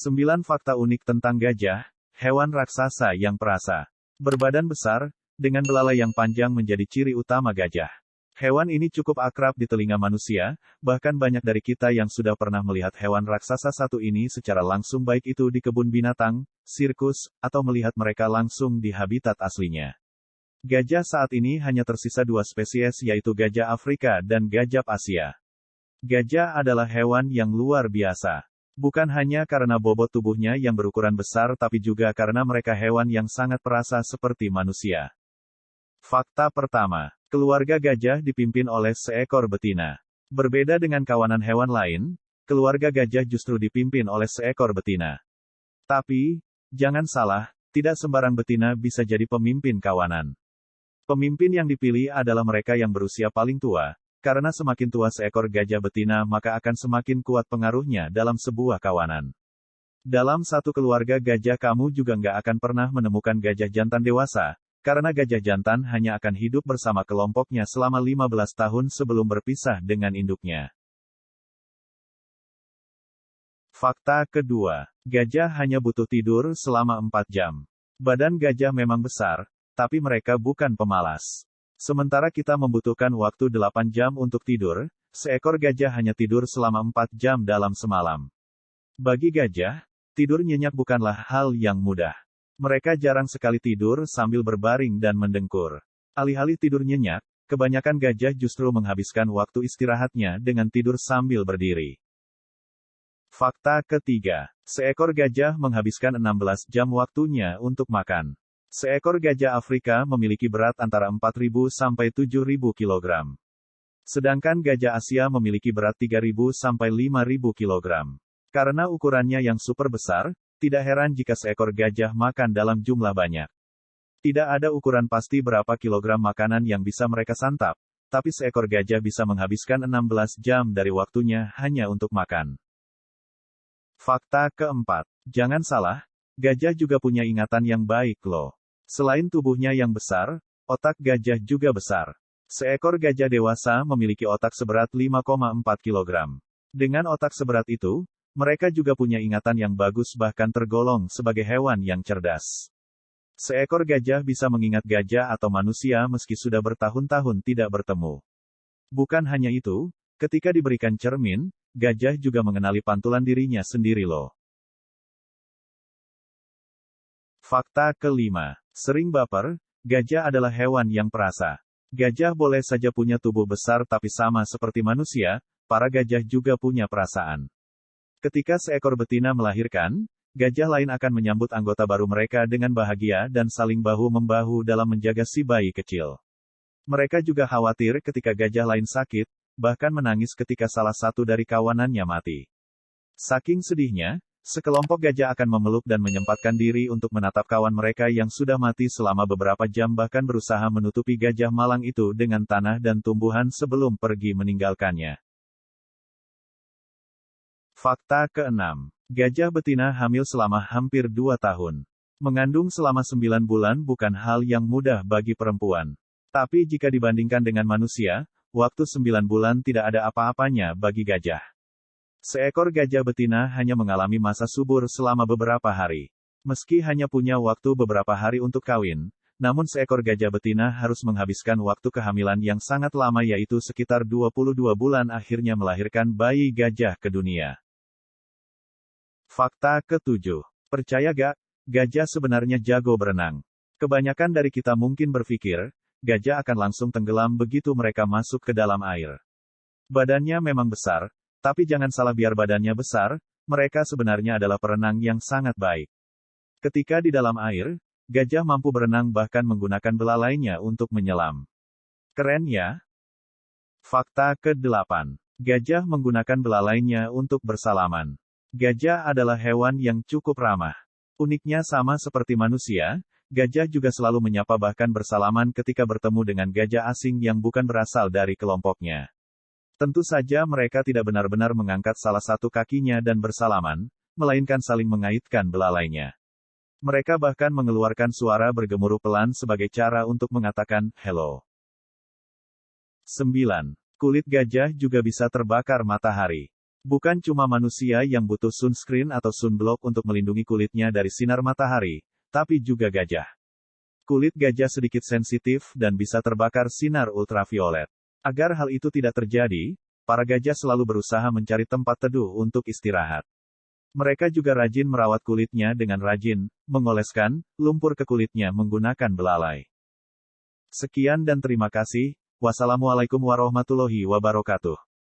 9 fakta unik tentang gajah, hewan raksasa yang perasa. Berbadan besar, dengan belalai yang panjang menjadi ciri utama gajah. Hewan ini cukup akrab di telinga manusia, bahkan banyak dari kita yang sudah pernah melihat hewan raksasa satu ini secara langsung baik itu di kebun binatang, sirkus, atau melihat mereka langsung di habitat aslinya. Gajah saat ini hanya tersisa 2 spesies yaitu gajah Afrika dan gajah Asia. Gajah adalah hewan yang luar biasa. Bukan hanya karena bobot tubuhnya yang berukuran besar tapi juga karena mereka hewan yang sangat perasa seperti manusia. Fakta pertama, keluarga gajah dipimpin oleh seekor betina. Berbeda dengan kawanan hewan lain, keluarga gajah justru dipimpin oleh seekor betina. Tapi, jangan salah, tidak sembarang betina bisa jadi pemimpin kawanan. Pemimpin yang dipilih adalah mereka yang berusia paling tua. Karena semakin tua seekor gajah betina maka akan semakin kuat pengaruhnya dalam sebuah kawanan. Dalam satu keluarga gajah kamu juga nggak akan pernah menemukan gajah jantan dewasa, karena gajah jantan hanya akan hidup bersama kelompoknya selama 15 tahun sebelum berpisah dengan induknya. Fakta kedua, gajah hanya butuh tidur selama 4 jam. Badan gajah memang besar, tapi mereka bukan pemalas. Sementara kita membutuhkan waktu 8 jam untuk tidur, seekor gajah hanya tidur selama 4 jam dalam semalam. Bagi gajah, tidur nyenyak bukanlah hal yang mudah. Mereka jarang sekali tidur sambil berbaring dan mendengkur. Alih-alih tidur nyenyak, kebanyakan gajah justru menghabiskan waktu istirahatnya dengan tidur sambil berdiri. Fakta ketiga, seekor gajah menghabiskan 16 jam waktunya untuk makan. Seekor gajah Afrika memiliki berat antara 4.000 sampai 7.000 kg. Sedangkan gajah Asia memiliki berat 3.000 sampai 5.000 kg. Karena ukurannya yang super besar, tidak heran jika seekor gajah makan dalam jumlah banyak. Tidak ada ukuran pasti berapa kilogram makanan yang bisa mereka santap, tapi seekor gajah bisa menghabiskan 16 jam dari waktunya hanya untuk makan. Fakta keempat, jangan salah, gajah juga punya ingatan yang baik loh. Selain tubuhnya yang besar, otak gajah juga besar. Seekor gajah dewasa memiliki otak seberat 5,4 kg. Dengan otak seberat itu, mereka juga punya ingatan yang bagus bahkan tergolong sebagai hewan yang cerdas. Seekor gajah bisa mengingat gajah atau manusia meski sudah bertahun-tahun tidak bertemu. Bukan hanya itu, ketika diberikan cermin, gajah juga mengenali pantulan dirinya sendiri loh. Fakta kelima, sering baper, gajah adalah hewan yang perasa. Gajah boleh saja punya tubuh besar tapi sama seperti manusia, para gajah juga punya perasaan. Ketika seekor betina melahirkan, gajah lain akan menyambut anggota baru mereka dengan bahagia dan saling bahu-membahu dalam menjaga si bayi kecil. Mereka juga khawatir ketika gajah lain sakit, bahkan menangis ketika salah satu dari kawanannya mati. Saking sedihnya, sekelompok gajah akan memeluk dan menyempatkan diri untuk menatap kawan mereka yang sudah mati selama beberapa jam bahkan berusaha menutupi gajah malang itu dengan tanah dan tumbuhan sebelum pergi meninggalkannya. Fakta keenam, gajah betina hamil selama hampir 2 tahun. Mengandung selama 9 bulan bukan hal yang mudah bagi perempuan. Tapi jika dibandingkan dengan manusia, waktu 9 bulan tidak ada apa-apanya bagi gajah. Seekor gajah betina hanya mengalami masa subur selama beberapa hari. Meski hanya punya waktu beberapa hari untuk kawin, namun seekor gajah betina harus menghabiskan waktu kehamilan yang sangat lama yaitu sekitar 22 bulan akhirnya melahirkan bayi gajah ke dunia. Fakta ketujuh. Percaya gak? Gajah sebenarnya jago berenang. Kebanyakan dari kita mungkin berpikir, gajah akan langsung tenggelam begitu mereka masuk ke dalam air. Badannya memang besar, tapi jangan salah biar badannya besar, mereka sebenarnya adalah perenang yang sangat baik. Ketika di dalam air, gajah mampu berenang bahkan menggunakan belalainya untuk menyelam. Keren ya? Fakta ke-8. Gajah menggunakan belalainya untuk bersalaman. Gajah adalah hewan yang cukup ramah. Uniknya sama seperti manusia, gajah juga selalu menyapa bahkan bersalaman ketika bertemu dengan gajah asing yang bukan berasal dari kelompoknya. Tentu saja mereka tidak benar-benar mengangkat salah satu kakinya dan bersalaman, melainkan saling mengaitkan belalainya. Mereka bahkan mengeluarkan suara bergemuruh pelan sebagai cara untuk mengatakan, hello. 9. Kulit gajah juga bisa terbakar matahari. Bukan cuma manusia yang butuh sunscreen atau sunblock untuk melindungi kulitnya dari sinar matahari, tapi juga gajah. Kulit gajah sedikit sensitif dan bisa terbakar sinar ultraviolet. Agar hal itu tidak terjadi, para gajah selalu berusaha mencari tempat teduh untuk istirahat. Mereka juga rajin merawat kulitnya dengan rajin, mengoleskan lumpur ke kulitnya menggunakan belalai. Sekian dan terima kasih. Wassalamualaikum warahmatullahi wabarakatuh.